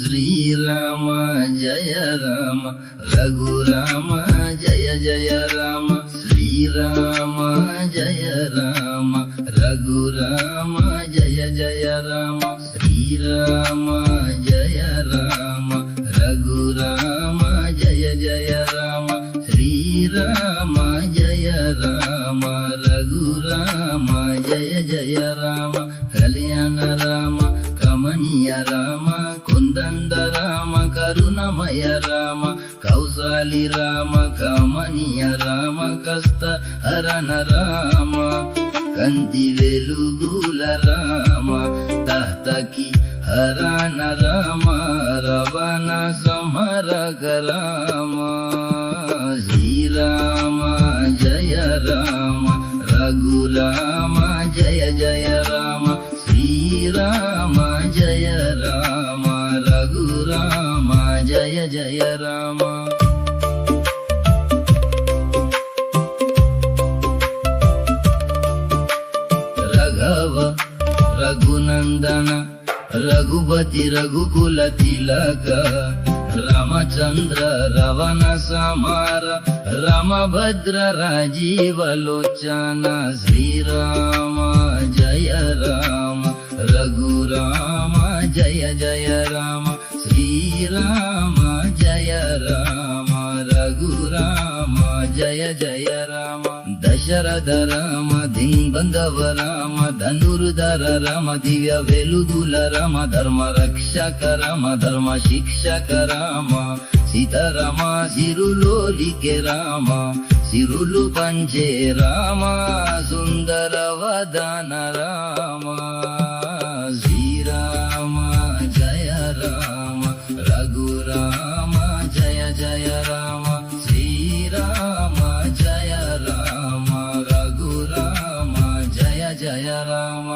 శ్రీరామ జయ రామ రఘురామ జయ జయ రామ శ్రీరామ జయ రామ రఘురామ జయ జయ రామ శ్రీరామ జయ రామ రఘురామ జయ జయ రామ శ్రీరామ జయ రామ రఘురామ జయ జయ రామ కళ్యాణ రామ కమనీయ రామ కుందంద రామ కరుణమయ రామ కౌశాలి రామ కమనీయ రామ కస్త హరణ రామ కంది వెలుగుల రామ తహతకి హరణ రామ రవణ సంహరక రామ శ్రీరామ జయ రామ రఘురామ జయ జయ రామ శ్రీరామ జయ రామ రఘురామ జయ జయ రామ రఘవ రఘునందన రఘుపతి రఘుకుల తిలక రామచంద్ర రవణ సమార రామభద్ర రాజీవలోచన శ్రీరామ జయ రామ రఘురామ జయ జయ రామ శ్రీరామ జయ రామ రఘురామ జయ జయ రామ దశరథ రామ దింబంధవ రామ ధనుర్ధర రామ దివ్య వెలుగుల రామ ధర్మ రక్షక రామ ధర్మ శిక్షక రామ సీతారామ సిరులోలికే రామ సిరులు పంచే రామ సుందర వదన రామ శ్రీరామ జయ రామ రఘురామ జయ జయ రామ శ్రీరామ జయ రామ రఘురామ జయ జయ రామ